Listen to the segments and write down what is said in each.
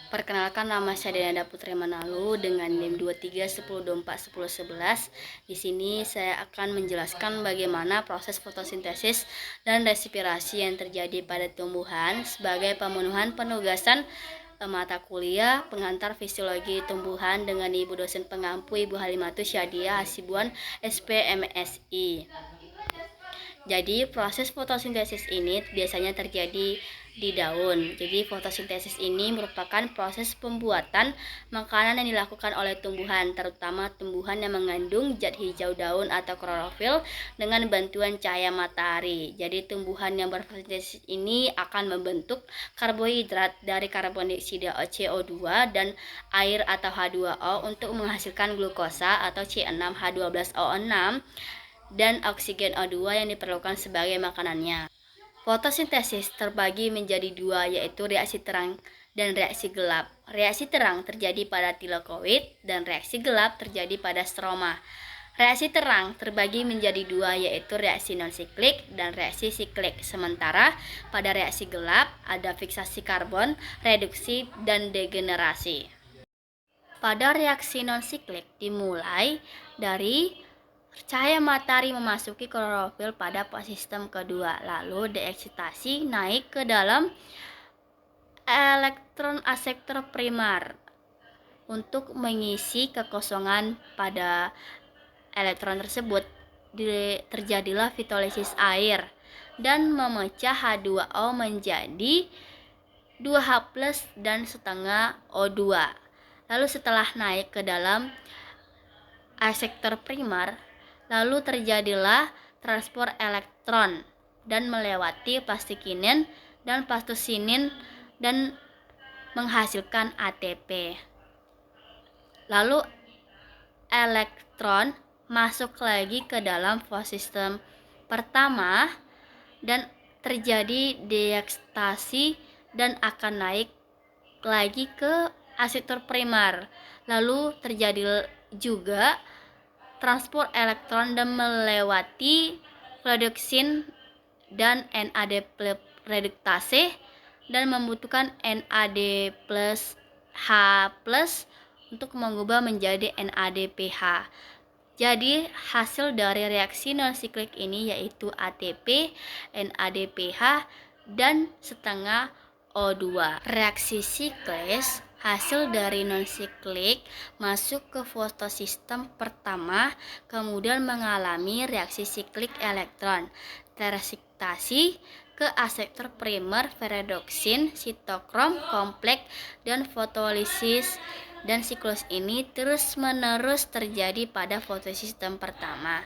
Perkenalkan, nama saya Denanda Putri Manalu dengan NIM 2310241011. Di sini saya akan menjelaskan bagaimana proses fotosintesis dan respirasi yang terjadi pada tumbuhan sebagai pemenuhan penugasan mata kuliah pengantar fisiologi tumbuhan dengan Ibu dosen pengampu Ibu Halimatus Syadia Hasibuan SPMSI. Jadi proses fotosintesis ini biasanya terjadi di daun. Jadi fotosintesis ini merupakan proses pembuatan makanan yang dilakukan oleh tumbuhan, terutama tumbuhan yang mengandung zat hijau daun atau klorofil dengan bantuan cahaya matahari. Jadi tumbuhan yang berfotosintesis ini akan membentuk karbohidrat dari karbon dioksida CO2 dan air atau H2O untuk menghasilkan glukosa atau C6H12O6 dan oksigen O2 yang diperlukan sebagai makanannya. Fotosintesis terbagi menjadi dua, yaitu reaksi terang dan reaksi gelap. Reaksi terang terjadi pada tilakoid dan reaksi gelap terjadi pada stroma. Reaksi terang terbagi menjadi dua, yaitu reaksi non-siklik dan reaksi siklik. Sementara pada reaksi gelap ada fiksasi karbon, reduksi, dan degenerasi. Pada reaksi non-siklik dimulai dari cahaya matahari memasuki klorofil pada sistem kedua, lalu deeksitasi naik ke dalam elektron asektor primer untuk mengisi kekosongan pada elektron tersebut. Terjadilah fotolisis air dan memecah H2O menjadi 2H+ dan setengah O2. Lalu setelah naik ke dalam asektor primer, lalu terjadilah transport elektron dan melewati plastikinin dan plastusinin dan menghasilkan ATP. Lalu elektron masuk lagi ke dalam fotosistem pertama dan terjadi deeksitasi dan akan naik lagi ke asektor primer. Lalu terjadi juga transport elektron dan melewati redoxin dan NAD+ reduktase dan membutuhkan NAD+ H+ untuk mengubah menjadi NADPH. Jadi hasil dari reaksi non-siklik ini yaitu ATP, NADPH, dan setengah O2. Reaksi siklis hasil dari non-siklik masuk ke fotosistem pertama, kemudian mengalami reaksi siklik elektron, tereksitasi ke asektor primer, redoxin, sitokrom, kompleks, dan fotolisis. Dan siklus ini terus-menerus terjadi pada fotosistem pertama.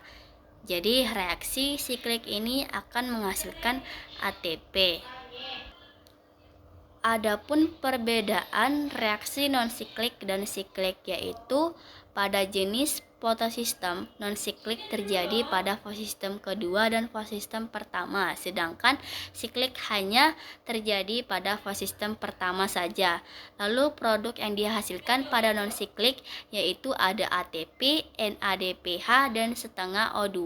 Jadi reaksi siklik ini akan menghasilkan ATP. Adapun perbedaan reaksi non-siklik dan siklik yaitu pada jenis fotosistem non-siklik terjadi pada fotosistem kedua dan fotosistem pertama, sedangkan siklik hanya terjadi pada fotosistem pertama saja. Lalu produk yang dihasilkan pada non-siklik yaitu ada ATP, NADPH, dan setengah O2.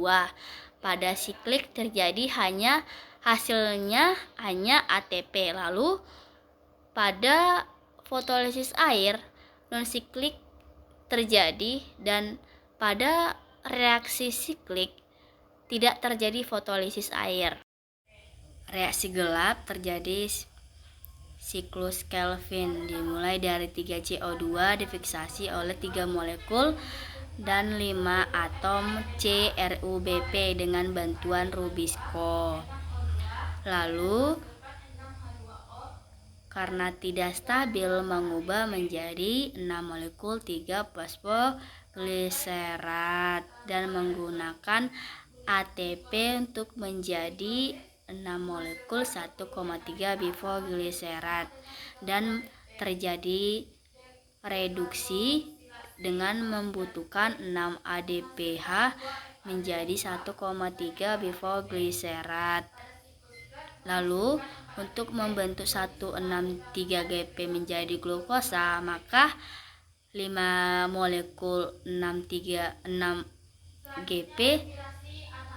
Pada siklik terjadi hasilnya hanya ATP. Lalu pada fotolisis air non-siklik terjadi dan pada reaksi siklik tidak terjadi fotolisis air. Reaksi gelap terjadi siklus Kelvin, dimulai dari 3CO2 difiksasi oleh 3 molekul dan 5 atom CRUBP dengan bantuan Rubisco. Lalu karena tidak stabil mengubah menjadi 6 molekul 3 fosfogliserat dan menggunakan ATP untuk menjadi 6 molekul 1,3 bifosfogliserat dan terjadi reduksi dengan membutuhkan 6 ADPH menjadi 1,3 bifosfogliserat. Lalu untuk membentuk 1,6,3-GP menjadi glukosa, maka 5 molekul 6,3,6-GP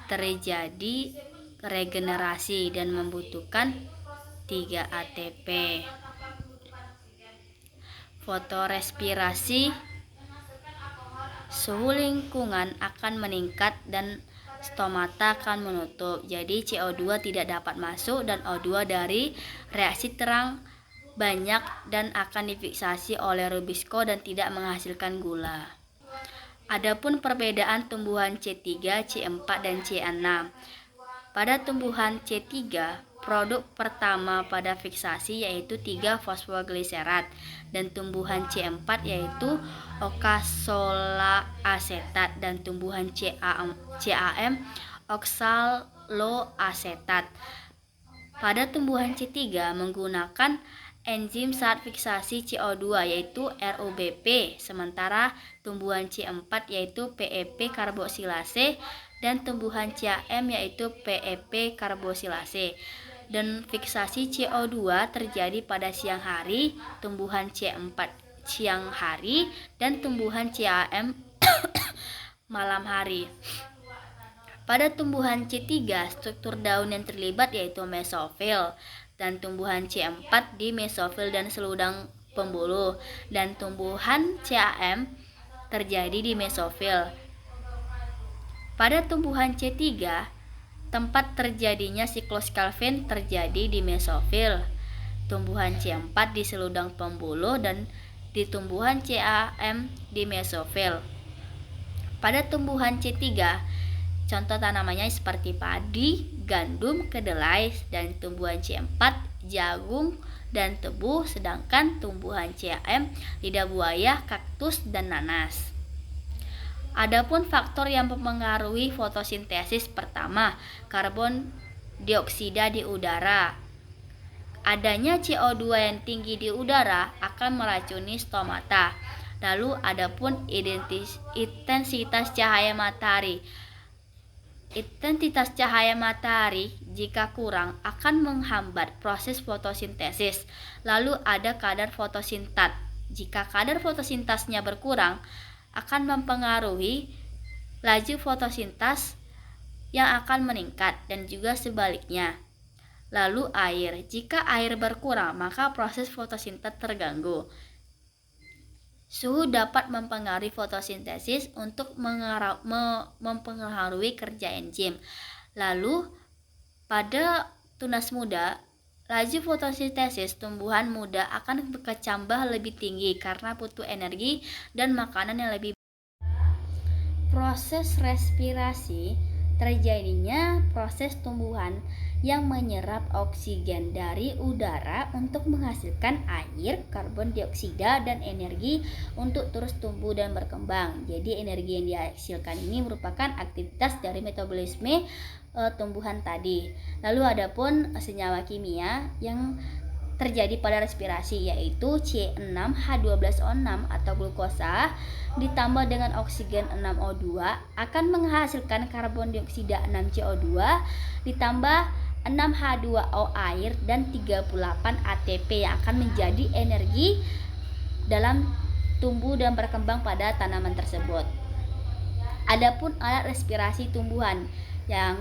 terjadi regenerasi dan membutuhkan 3 ATP. fotorespirasi, suhu lingkungan akan meningkat dan stomata akan menutup. Jadi CO2 tidak dapat masuk dan O2 dari reaksi terang banyak dan akan difiksasi oleh Rubisco dan tidak menghasilkan gula. Adapun perbedaan tumbuhan C3, C4, dan C6. Pada tumbuhan C3, produk pertama pada fiksasi yaitu 3-fosfogliserat dan tumbuhan C4 yaitu oksazoasetat dan tumbuhan CAM oksaloasetat. Pada tumbuhan C3 menggunakan enzim saat fiksasi CO2 yaitu RUBP, sementara tumbuhan C4 yaitu PEP karboksilase dan tumbuhan CAM yaitu PEP karboksilase. Dan fiksasi CO2 terjadi pada siang hari, tumbuhan C4 siang hari dan tumbuhan CAM malam hari. Pada tumbuhan C3, struktur daun yang terlibat yaitu mesofil dan tumbuhan C4 di mesofil dan seludang pembuluh, dan tumbuhan CAM terjadi di mesofil. Pada tumbuhan C3, tempat terjadinya siklus Calvin terjadi di mesofil, tumbuhan C4 di seludang pembuluh, dan di tumbuhan CAM di mesofil. Pada tumbuhan C3, contoh tanamannya seperti padi, gandum, kedelai, dan tumbuhan C4, jagung, dan tebu, sedangkan tumbuhan CAM, lidah buaya, kaktus, dan nanas. Adapun faktor yang mempengaruhi fotosintesis, pertama, karbon dioksida di udara. Adanya CO2 yang tinggi di udara akan meracuni stomata. Lalu adapun intensitas cahaya matahari. Intensitas cahaya matahari jika kurang akan menghambat proses fotosintesis. Lalu ada kadar fotosintat. Jika kadar fotosintasnya berkurang, akan mempengaruhi laju fotosintas yang akan meningkat dan juga sebaliknya. Lalu air. Jika air berkurang, maka proses fotosintas terganggu. Suhu dapat mempengaruhi fotosintesis untuk mempengaruhi kerja enzim. Lalu pada tunas muda, laju fotosintesis tumbuhan muda akan berkecambah lebih tinggi karena butuh energi dan makanan yang lebih. Proses respirasi terjadinya proses tumbuhan yang menyerap oksigen dari udara untuk menghasilkan air, karbon dioksida, dan energi untuk terus tumbuh dan berkembang. Jadi energi yang dihasilkan ini merupakan aktivitas dari metabolisme tumbuhan tadi. Lalu adapun senyawa kimia yang terjadi pada respirasi yaitu C6H12O6 atau glukosa ditambah dengan oksigen 6O2 akan menghasilkan karbon dioksida 6CO2 ditambah 6H2O air dan 38 ATP yang akan menjadi energi dalam tumbuh dan berkembang pada tanaman tersebut. Adapun alat respirasi tumbuhan yang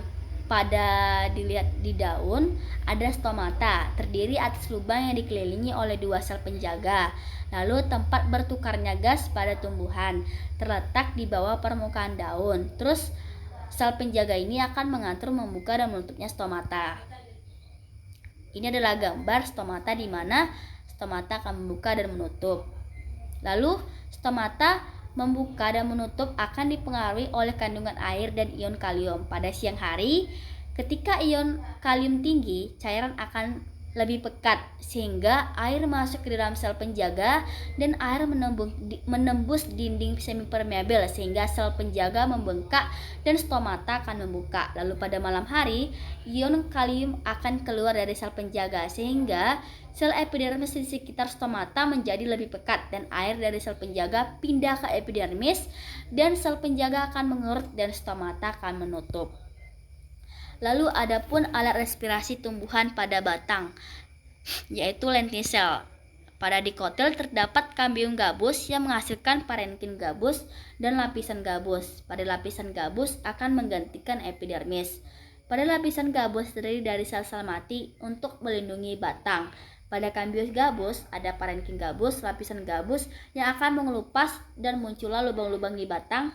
pada dilihat di daun ada stomata, terdiri atas lubang yang dikelilingi oleh 2 sel penjaga. Lalu tempat bertukarnya gas pada tumbuhan terletak di bawah permukaan daun. Terus sel penjaga ini akan mengatur membuka dan menutupnya stomata. Ini adalah gambar stomata di mana stomata akan membuka dan menutup. Lalu stomata membuka dan menutup akan dipengaruhi oleh kandungan air dan ion kalium. Pada siang hari, ketika ion kalium tinggi, cairan akan lebih pekat sehingga air masuk ke dalam sel penjaga dan air menembus dinding semipermeabel sehingga sel penjaga membengkak dan stomata akan membuka. Lalu pada malam hari, ion kalium akan keluar dari sel penjaga sehingga sel epidermis di sekitar stomata menjadi lebih pekat dan air dari sel penjaga pindah ke epidermis dan sel penjaga akan mengerut dan stomata akan menutup. Lalu adapun alat respirasi tumbuhan pada batang yaitu lenticel. Pada dikotil terdapat kambium gabus yang menghasilkan parenkim gabus dan lapisan gabus. Pada lapisan gabus akan menggantikan epidermis. Pada lapisan gabus terdiri dari sel-sel mati untuk melindungi batang. Pada Cambius gabus, ada parenkim gabus, lapisan gabus yang akan mengelupas dan muncullah lubang-lubang di batang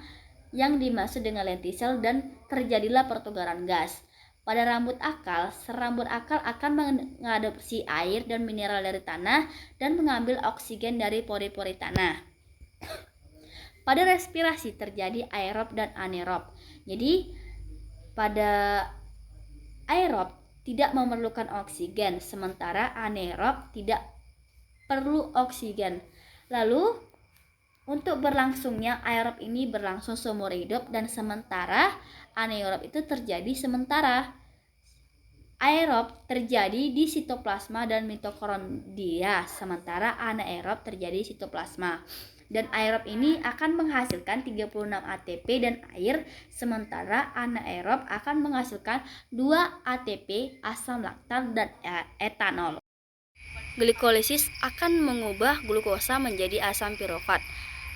yang dimaksud dengan lentisel dan terjadilah pertukaran gas. Pada rambut akal, serambut akal akan mengadopsi air dan mineral dari tanah dan mengambil oksigen dari pori-pori tanah. Pada respirasi terjadi aerob dan anaerob. Jadi pada aerob tidak memerlukan oksigen, sementara anaerob tidak perlu oksigen. Lalu untuk berlangsungnya aerob ini berlangsung seumur hidup dan sementara anaerob itu terjadi sementara. Aerob terjadi di sitoplasma dan mitokondria, sementara anaerob terjadi di sitoplasma. Dan aerob ini akan menghasilkan 36 ATP dan air, sementara anaerob akan menghasilkan 2 ATP, asam laktat dan etanol. Glikolisis akan mengubah glukosa menjadi asam pirufat.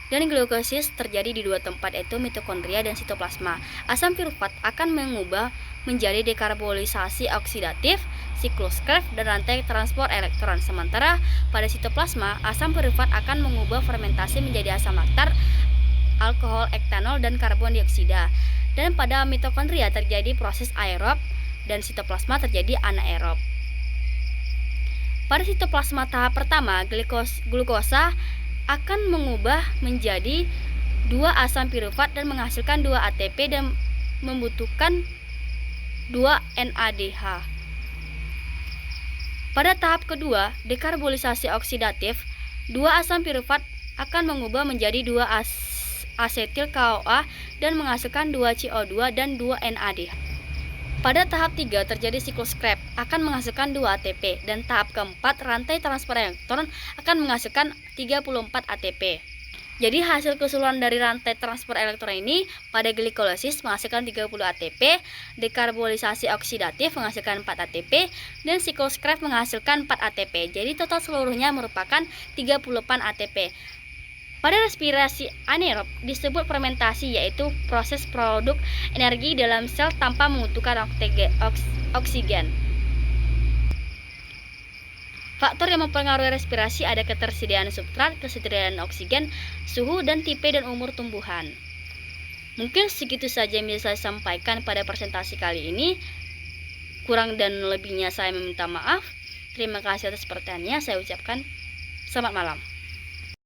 Dan glikolisis terjadi di dua tempat, yaitu mitokondria dan sitoplasma. Asam pirufat akan mengubah menjadi dekarbolisasi oksidatif, siklus Krebs, dan rantai transport elektron. Sementara pada sitoplasma, asam pirufat akan mengubah fermentasi menjadi asam laktat, alkohol, etanol, dan karbon dioksida. Dan pada mitokondria terjadi proses aerob dan sitoplasma terjadi anaerob. Pada sitoplasma tahap pertama, glukosa akan mengubah menjadi 2 asam pirufat dan menghasilkan 2 ATP dan membutuhkan 2 NADH. Pada tahap kedua, dekarbolisasi oksidatif, 2 asam pirufat akan mengubah menjadi 2 asetil CoA dan menghasilkan 2 CO2 dan 2 NADH. Pada tahap 3 terjadi siklus Krebs, akan menghasilkan 2 ATP, dan tahap keempat rantai transport elektron akan menghasilkan 34 ATP. Jadi hasil keseluruhan dari rantai transport elektron ini pada glikolisis menghasilkan 30 ATP, dekarbolisasi oksidatif menghasilkan 4 ATP, dan siklus Krebs menghasilkan 4 ATP. Jadi total seluruhnya merupakan 38 ATP. Pada respirasi anaerob disebut fermentasi, yaitu proses produk energi dalam sel tanpa membutuhkan oksigen. Faktor yang mempengaruhi respirasi ada ketersediaan substrat, kesediaan oksigen, suhu, dan tipe dan umur tumbuhan. Mungkin segitu saja yang bisa saya sampaikan pada presentasi kali ini. Kurang dan lebihnya saya meminta maaf. Terima kasih atas perhatiannya. Saya ucapkan selamat malam.